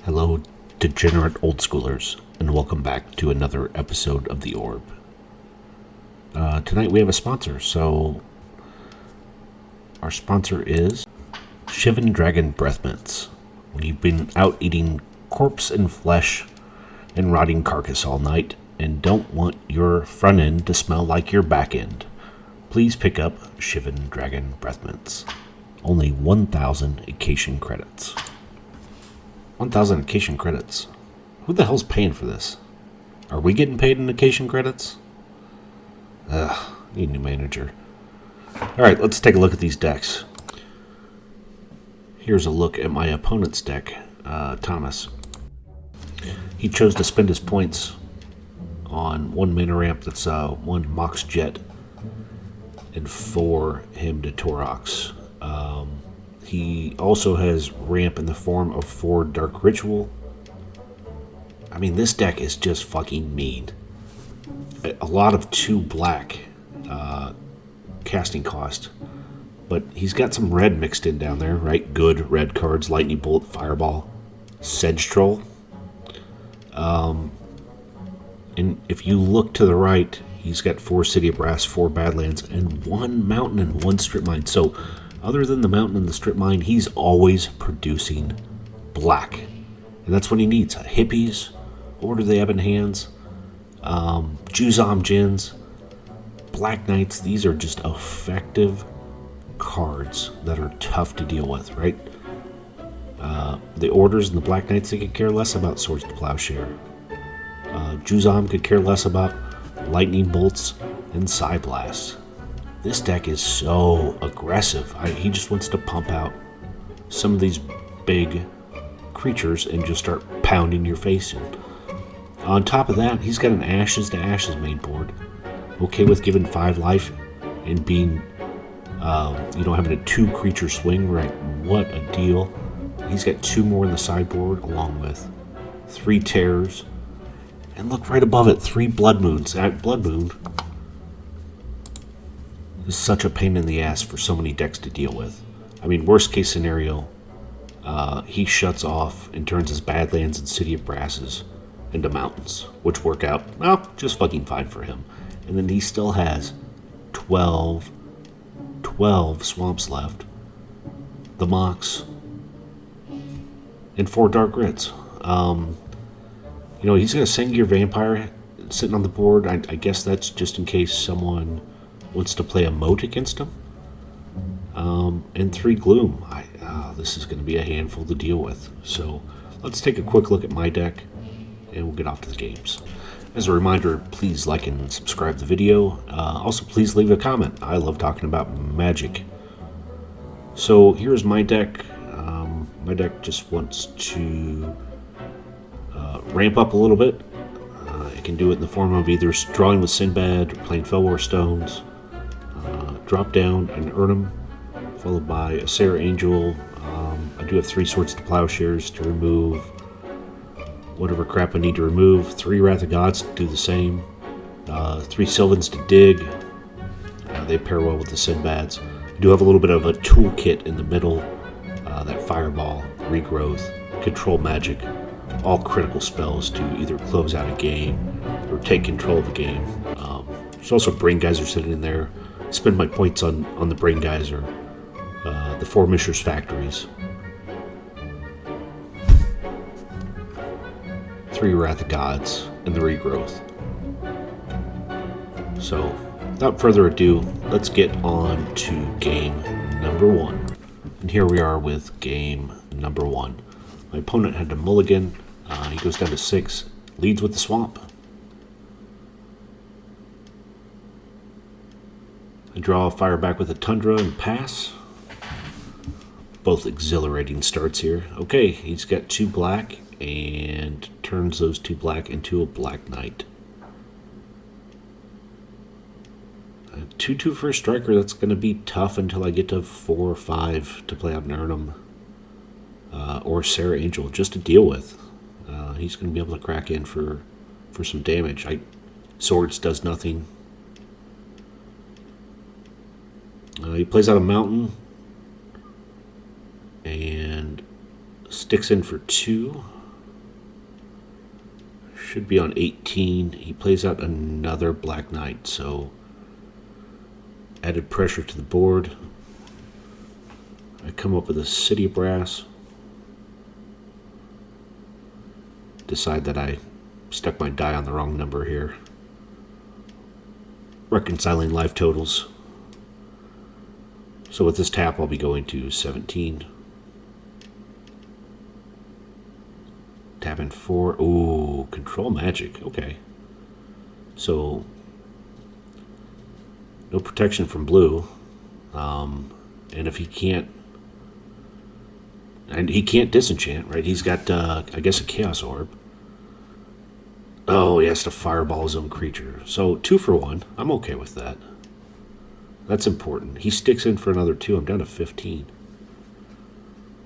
Hello, degenerate old schoolers, and welcome back to another episode of The Orb. Tonight we have a sponsor, so our sponsor is SHIVAN Dragon Breath Mints. When you've been out eating corpse and flesh and rotting carcass all night and don't want your front end to smell like your back end, please pick up SHIVAN Dragon Breath Mints. Only 1,000 occasion credits. 1,000 occasion credits. Who the hell's paying for this? Are we getting paid in occasion credits? Need a new manager. Alright, let's take a look at these decks. Here's a look at my opponent's deck, Thomas. He chose to spend his points on one mana ramp that's one Mox Jet and 4 him to Torox. He also has ramp in the form of 4 Dark Ritual. I mean, this deck is just fucking mean. A lot of 2 black casting cost, but he's got some red mixed in down there, right? Good red cards: Lightning Bolt, Fireball, Sedge Troll. And if you look to the right, he's got 4 City of Brass, 4 Badlands, and 1 Mountain and 1 Strip Mine. So other than the Mountain and the Strip Mine, he's always producing black. And that's what he needs. Hippies, Order the Ebon Hands, Juzam Djinns, Black Knights. These are just effective cards that are tough to deal with, right? The Orders and the Black Knights, they could care less about Swords to Plowshare. Juzam could care less about Lightning Bolts and Psy Blasts. This deck is so aggressive. He just wants to pump out some of these big creatures and just start pounding your face in. On top of that, he's got an Ashes to Ashes main board. Okay with giving 5 life and being, having a 2 creature swing, right? What a deal. He's got 2 more in the sideboard along with 3 Terrors. And look right above it, 3 Blood Moons. That Blood Moon is such a pain in the ass for so many decks to deal with. I mean, worst case scenario, he shuts off and turns his Badlands and City of Brasses into mountains, which work out, well, just fucking fine for him. And then he still has 12 swamps left, the Mox, and 4 Dark Grits. He's got a Sengir Vampire sitting on the board. I guess that's just in case someone wants to play a moat against him. And 3 Gloom. This is going to be a handful to deal with. So let's take a quick look at my deck, and we'll get off to the games. As a reminder, please like and subscribe the video. Also, please leave a comment. I love talking about Magic. So here's my deck. My deck just wants to ramp up a little bit. It can do it in the form of either drawing with Sinbad or playing Felwar Stones. Drop down an Erhnam, followed by a Serra Angel. I do have 3 Swords to Plowshares to remove whatever crap I need to remove. 3 Wrath of Gods to do the same. 3 Sylvans to dig. They pair well with the Sinbads. I do have a little bit of a toolkit in the middle. That Fireball, Regrowth, Control Magic. All critical spells to either close out a game or take control of a game. There's also Brain Geyser sitting in there. Spend my points on the Brain Geyser. The 4 Mishra's Factories. 3 Wrath of Gods, and the Regrowth. So, without further ado, let's get on to game number 1. And here we are with game number 1. My opponent had to mulligan. He goes down to 6, leads with the Swamp. I draw a fire back with a Tundra and pass. Both exhilarating starts here. Okay, he's got 2 black and turns those 2 black into a Black Knight. 2/2 for a striker, that's going to be tough until I get to 4 or 5 to play out an Erhnam or Serra Angel just to deal with. He's going to be able to crack in for some damage. Swords does nothing. He plays out a Mountain and sticks in for 2. should be on 18. He plays out another Black Knight, so added pressure to the board. I come up with a City of Brass. Decide that I stuck my die on the wrong number here. Reconciling life totals. So with this tap, I'll be going to 17. Tapping 4. Ooh, control magic. Okay. So no protection from blue. And if he can't, and he can't disenchant, right? He's got, I guess, a Chaos Orb. Oh, he has to fireball his own creature. So 2 for 1. I'm okay with that. That's important. He sticks in for another 2. I'm down to 15.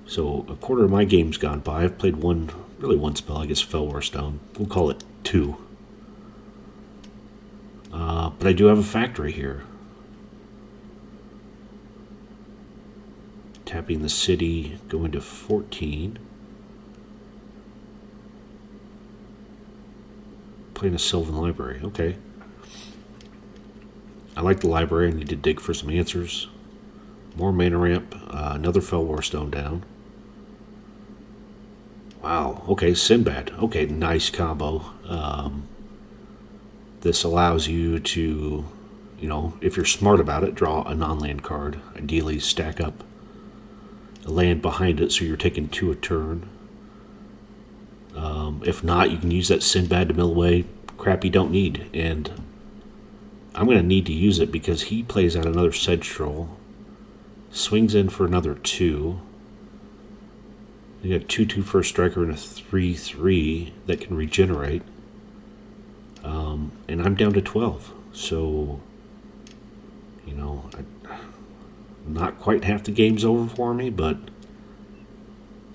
So a quarter of my game's gone by. I've played one spell, I guess, Fellwar Stone. We'll call it 2. But I do have a factory here. Tapping the city, going to 14. Playing a Sylvan Library, okay. I like the library. I need to dig for some answers. More mana ramp, another Fellwar Stone down. Wow, okay, Sinbad. Okay, nice combo. This allows you to, if you're smart about it, draw a non-land card. Ideally, stack up a land behind it so you're taking 2 a turn. If not, you can use that Sinbad to mill away crap you don't need. And I'm going to need to use it because he plays out another Sedge Troll. Swings in for another 2. You got 2/2 for a striker and a 3/3 that can regenerate. And I'm down to 12. So, not quite half the game's over for me, but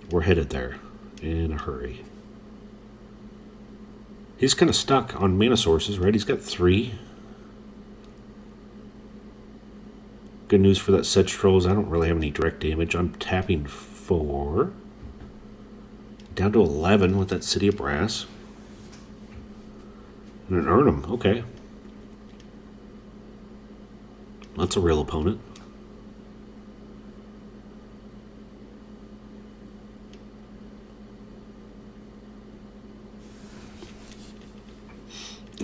we're headed there in a hurry. He's kind of stuck on mana sources, right? He's got 3. Good news for that Sedge Trolls. I don't really have any direct damage. I'm tapping 4. Down to 11 with that City of Brass. And an Erhnam. Okay. That's a real opponent.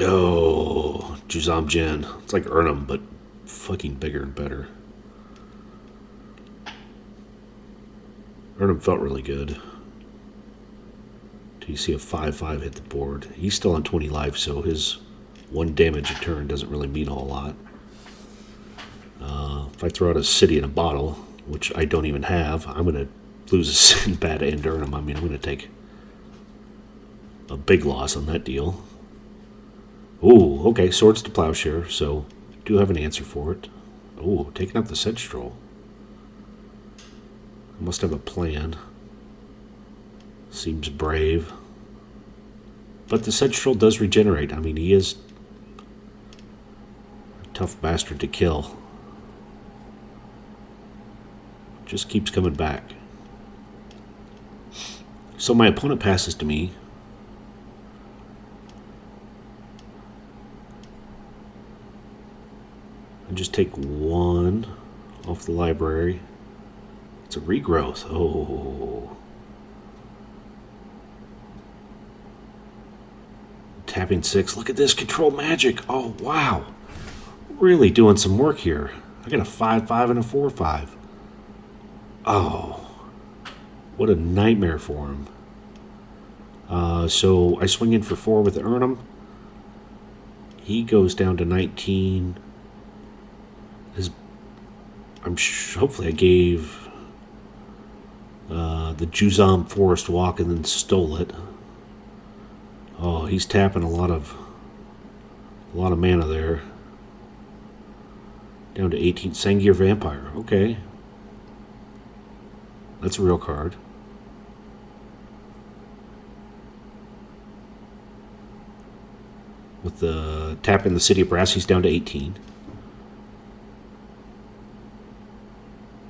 Oh, Juzam Gen. It's like Erhnam, but fucking bigger and better. Erhnam felt really good. Do you see a 5/5 hit the board? He's still on 20 life, so his 1 damage a turn doesn't really mean a whole lot. If I throw out a city in a bottle, which I don't even have, I'm going to lose a Sinbad and Erhnam. I mean, I'm going to take a big loss on that deal. Ooh, okay, Swords to Plowshare, so do have an answer for it. Ooh, taking out the Sedge Troll. I must have a plan. Seems brave. But the Sedge Troll does regenerate. I mean, he is a tough bastard to kill. Just keeps coming back. So my opponent passes to me. I just take 1 off the library. It's a regrowth. Oh. Tapping 6. Look at this control magic. Oh, wow. Really doing some work here. I got a 5/5 and a 4/5. Oh. What a nightmare for him. So I swing in for 4 with Erhnam. He goes down to 19. Hopefully I gave the Juzam Forest Walk and then stole it. Oh, he's tapping a lot of mana there. Down to 18. Sangir Vampire. Okay. That's a real card. With the tap in the City of Brass, he's down to 18.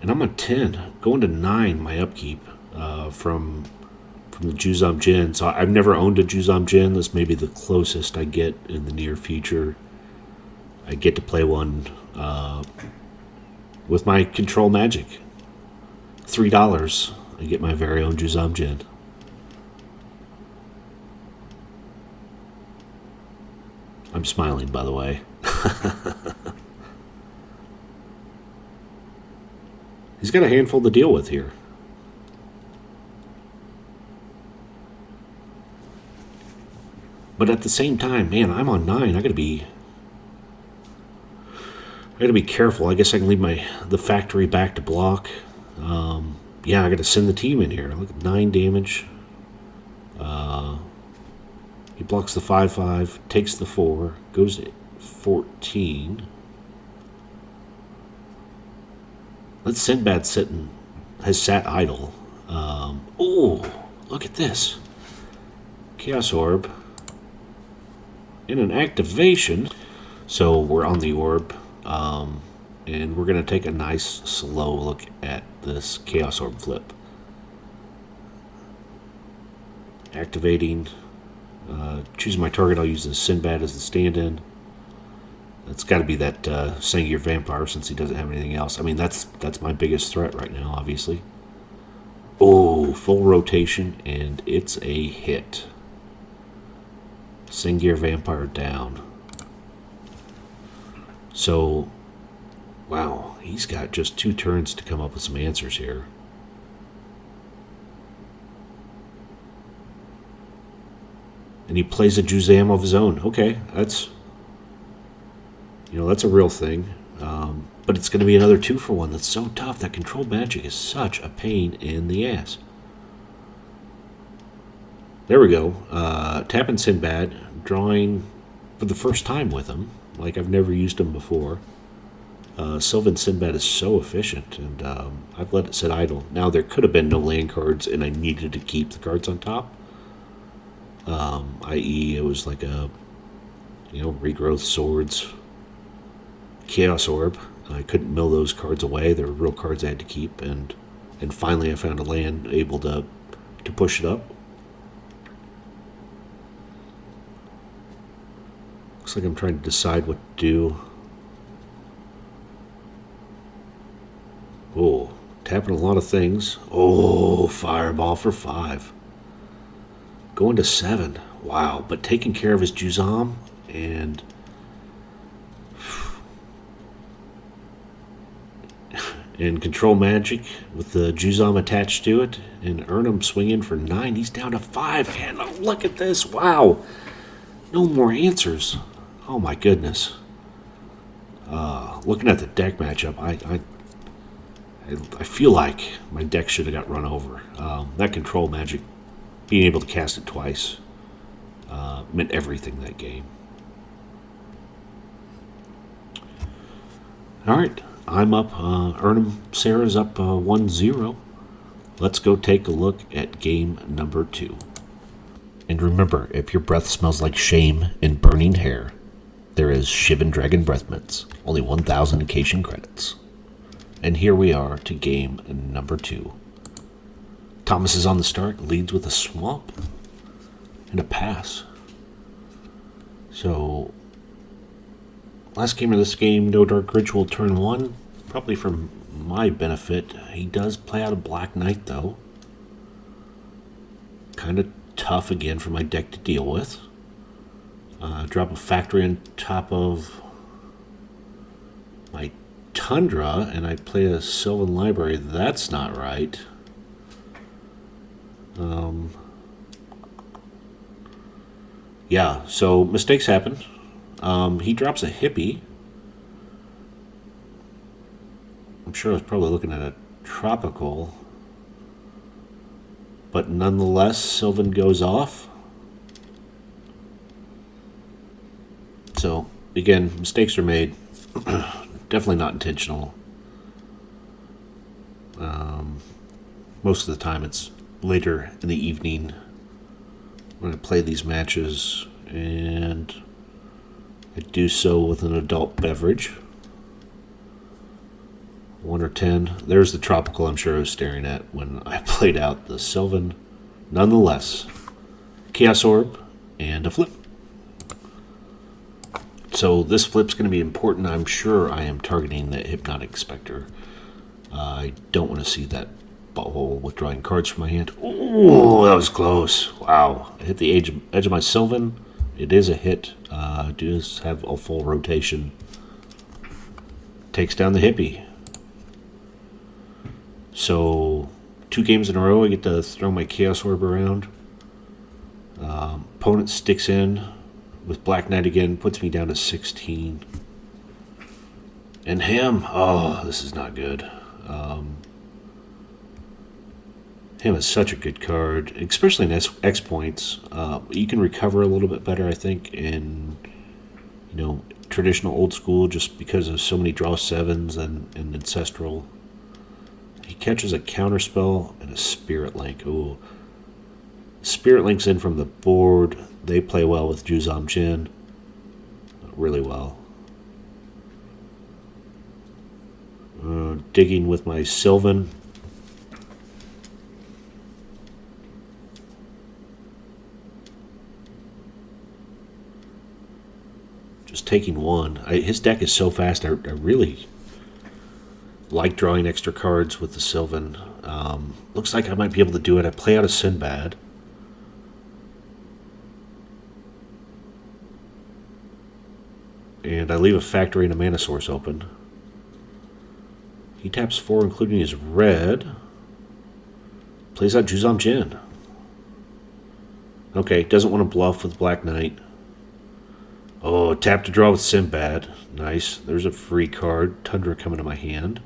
And I'm on 10. Going to 9, my upkeep, from from the Juzam gin. So I've never owned a Juzam gin. This may be the closest I get in the near future. I get to play one with my Control Magic. $3. I get my very own Juzam gin. I'm smiling, by the way. He's got a handful to deal with here. But at the same time, man, I'm on 9. I gotta be careful. I guess I can leave the factory back to block. Yeah, I gotta send the team in here. Look at 9 damage. He blocks the 5/5, takes the 4, goes to 14. Let Sinbad has sat idle. Oh, look at this. Chaos Orb. In an activation. So we're on the orb. And we're going to take a nice slow look at this Chaos Orb flip. Activating. Choosing my target, I'll use the Sinbad as the stand-in. That's got to be that Sangir Vampire since he doesn't have anything else. I mean, that's my biggest threat right now, obviously. Oh, full rotation, and it's a hit. Sangir Vampire down. So, wow, he's got just 2 turns to come up with some answers here. And he plays a Juzam of his own. Okay, that's a real thing. But it's going to be another 2-for-1 that's so tough. That Control Magic is such a pain in the ass. There we go. Tapping Sinbad, drawing for the first time with him. Like I've never used him before. Sylvan Sinbad is so efficient, and I've let it sit idle. Now, there could have been no land cards, and I needed to keep the cards on top. I.e., it was like a, Regrowth Swords, Chaos Orb. I couldn't mill those cards away. They were real cards I had to keep, and finally I found a land able to push it up. Looks like I'm trying to decide what to do. Oh, tapping a lot of things. Oh, Fireball for 5. Going to 7. Wow, but taking care of his Juzam and Control Magic with the Juzam attached to it, and Erhnam swinging for 9. He's down to 5, and look at this. Wow, no more answers. Oh my goodness. Looking at the deck matchup, I feel like my deck should have got run over. That Control Magic, being able to cast it twice, meant everything that game. Alright, I'm up. Erhnam, Serra's up 1-0. Let's go take a look at game number 2. And remember, if your breath smells like shame and burning hair, there is SHIVAN Dragon Breath Mints, only 1,000 occasion credits. And here we are to game number 2. Thomas is on the start, leads with a swamp and a pass. So, last game of this game, no Dark Ritual turn 1, probably for my benefit. He does play out a Black Knight though. Kind of tough again for my deck to deal with. Drop a factory on top of my Tundra, and I play a Sylvan Library. That's not right. Yeah, so mistakes happen. He drops a hippie. I'm sure I was probably looking at a tropical. But nonetheless, Sylvan goes off. So, again, mistakes are made. Definitely not intentional. Most of the time it's later in the evening when I play these matches, and I do so with an adult beverage. 1 or 10. There's the tropical I'm sure I was staring at when I played out the Sylvan. nonetheless. Chaos Orb and a flip. So this flip's going to be important. I'm sure I am targeting the Hypnotic Spectre. I don't want to see that butthole withdrawing cards from my hand. Oh, that was close. Wow. I hit the edge of my SHIVAN. It is a hit. Does have a full rotation. Takes down the hippie. So 2 games in a row I get to throw my Chaos Orb around. Opponent sticks in with Black Knight again, puts me down to 16. And him, oh, this is not good. Him is such a good card, especially in Xpoints. You can recover a little bit better, I think, in traditional old school, just because of so many draw 7s and ancestral. He catches a counterspell and a Spirit Link. Ooh. Spirit Link's in from the board. They play well with Juzam Jin. Really well. Digging with my SHIVAN. Just taking 1. His deck is so fast. I really like drawing extra cards with the SHIVAN. Looks like I might be able to do it. I play out a Sinbad. And I leave a Factory and a Mana Source open. He taps 4, including his red. Plays out Juzam Jin. Okay, doesn't want to bluff with Black Knight. Oh, tap to draw with Sinbad. Nice. There's a free card. Tundra coming to my hand.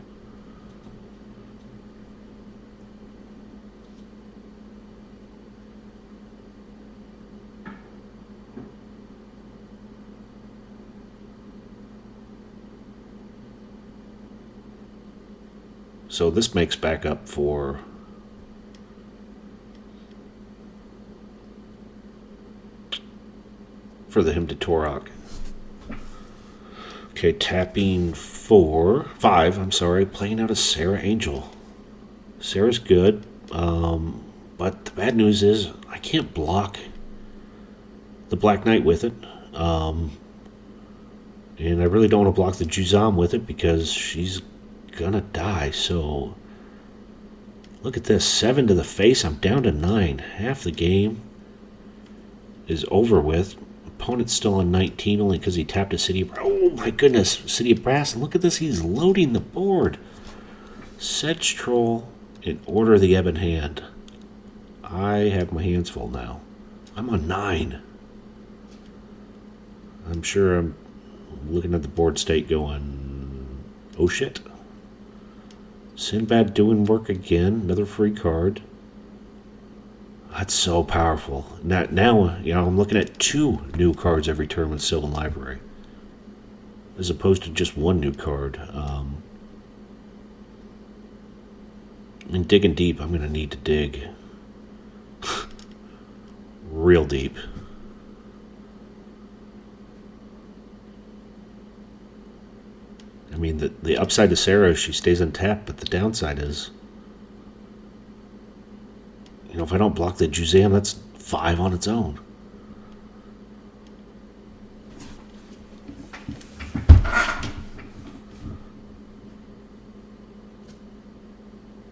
So this makes back up for the Hymn to Torok. Okay, tapping 5, I'm sorry, playing out a Serra Angel. Serra's good, but the bad news is I can't block the Black Knight with it. And I really don't want to block the Juzam with it because she's gonna die. So look at this, 7 to the face. I'm down to 9. Half the game is over with. Opponent's still on 19 only because he tapped a City of Brass. Oh my goodness, City of Brass. Look at this, he's loading the board. Sedge Troll and Order of the Ebon Hand. I have my hands full now. I'm on 9. I'm sure I'm looking at the board state going, oh shit. Sinbad doing work again. Another free card. That's so powerful. Now I'm looking at 2 new cards every turn with SHIVAN Library, as opposed to just 1 new card. And digging deep, I'm going to need to dig real deep. I mean, the upside to Serra is she stays untapped, but the downside is, if I don't block the Juzam, that's 5 on its own.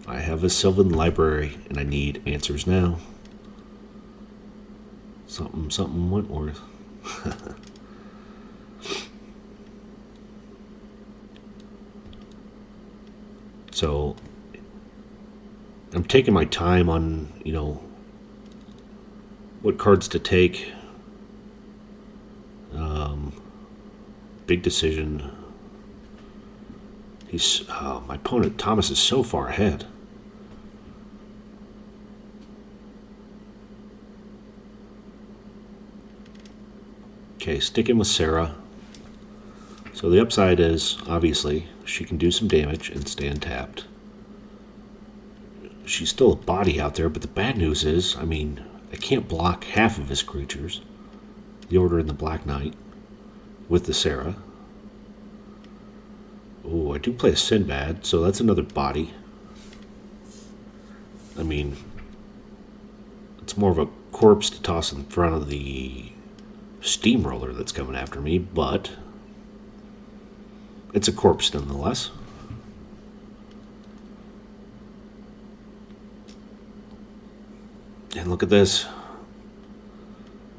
I have a SHIVAN Library, and I need answers now. Something Wentworth. So I'm taking my time on, what cards to take. Big decision. My opponent, Thomas, is so far ahead. Okay, sticking with Serra. So the upside is, obviously, she can do some damage and stay untapped. She's still a body out there, but the bad news is, I can't block half of his creatures. The Order and the Black Knight with the Serra. Oh, I do play a Sinbad, so that's another body. It's more of a corpse to toss in front of the steamroller that's coming after me, but it's a corpse nonetheless. And look at this.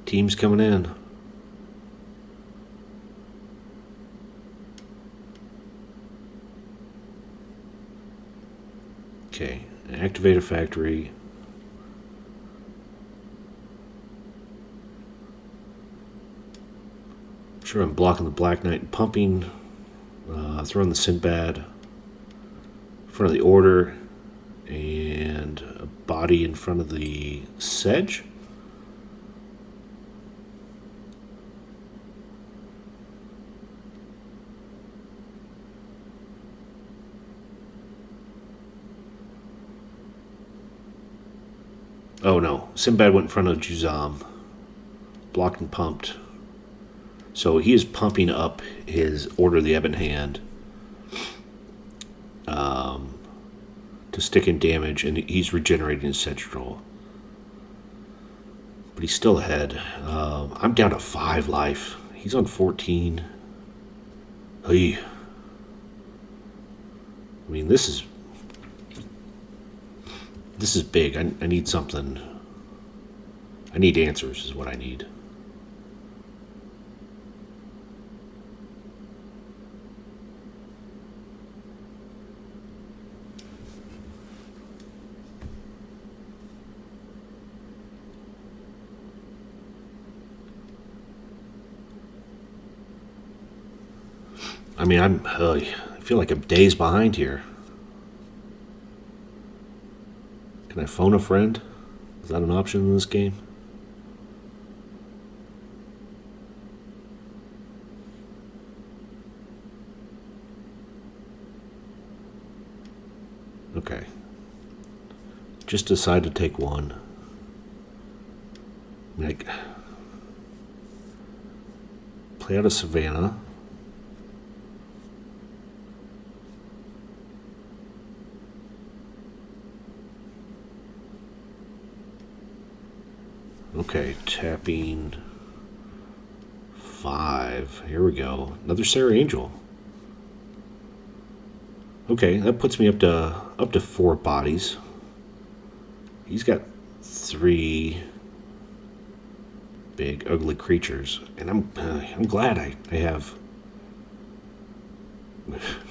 Team's coming in. Okay, activate a factory. Sure, I'm blocking the Black Knight and pumping. Throwing the Sinbad in front of the Order. And a body in front of the Sedge. Oh no, Sinbad went in front of Juzam. Blocked and pumped. So he is pumping up his Order of the Ebon Hand to stick in damage, and he's regenerating his Sedge Troll. But he's still ahead. I'm down to 5 life. He's on 14. Hey. I mean, this is big. I need something. I need answers is what I need. I mean, I feel like I'm days behind here. Can I phone a friend? Is that an option in this game? Okay. Just decide to take one. Like, play out of Savannah. Okay, tapping 5. Here we go. Another Serra Angel. Okay, that puts me up to 4 bodies. He's got 3 big ugly creatures, and I'm glad I have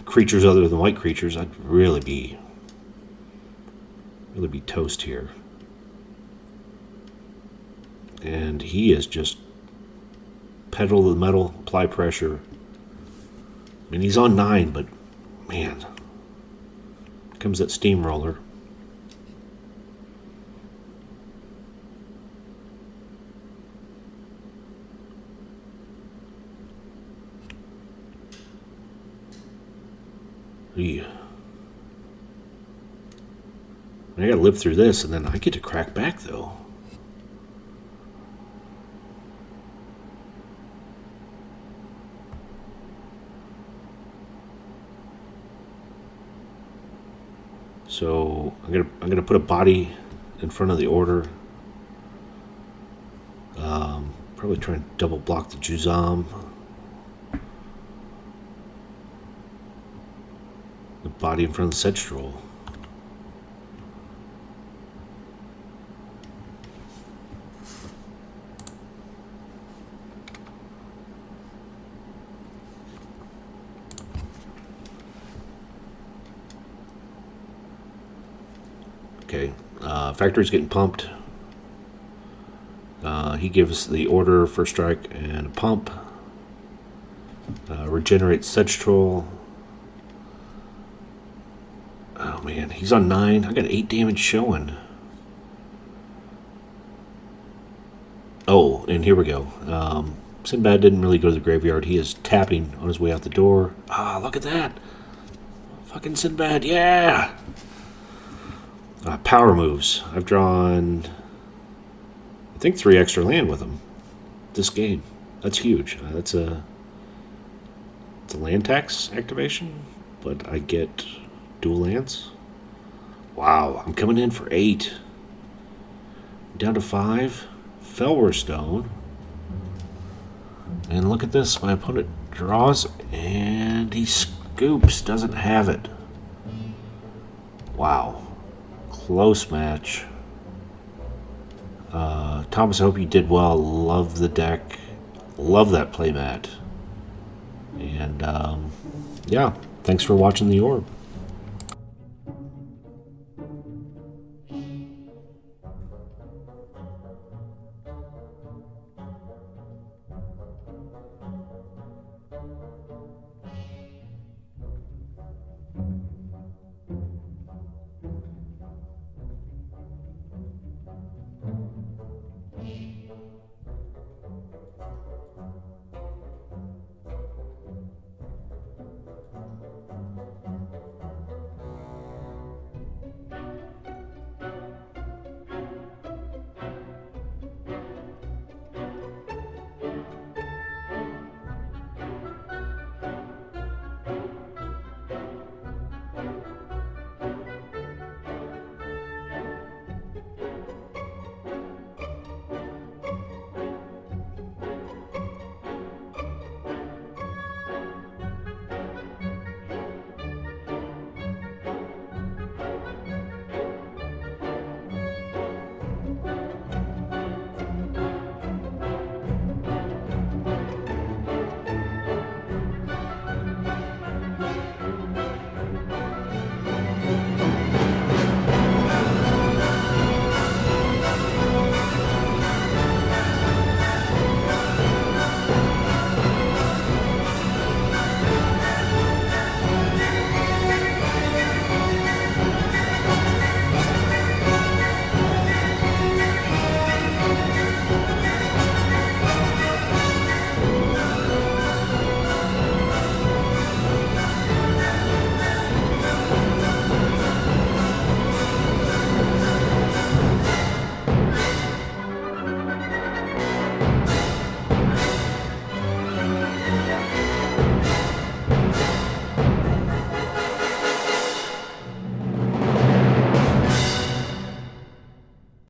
creatures other than white creatures. I'd really be toast here. And he is just pedal to the metal, apply pressure. I mean, he's on 9, but man, comes that steamroller. Yeah. I gotta live through this, and then I get to crack back, though. So I'm gonna put a body in front of the Order. Probably try and double block the Juzam. The body in front of the Sedge Troll. Okay, factory's getting pumped. He gives the Order first strike and a pump. Regenerates Sedge Troll. Oh man, he's on 9. I got 8 damage showing. Oh, and here we go. Sinbad didn't really go to the graveyard. He is tapping on his way out the door. Ah, look at that. Fucking Sinbad, yeah! Power moves. I've drawn, I think, 3 extra land with him this game. That's huge. It's a land tax activation, but I get dual lands. Wow, I'm coming in for 8. Down to 5. Felwer Stone. And look at this. My opponent draws and he scoops. Doesn't have it. Wow. Close match. Thomas, I hope you did well. Love the deck. Love that playmat. And, yeah. Thanks for watching the Orb.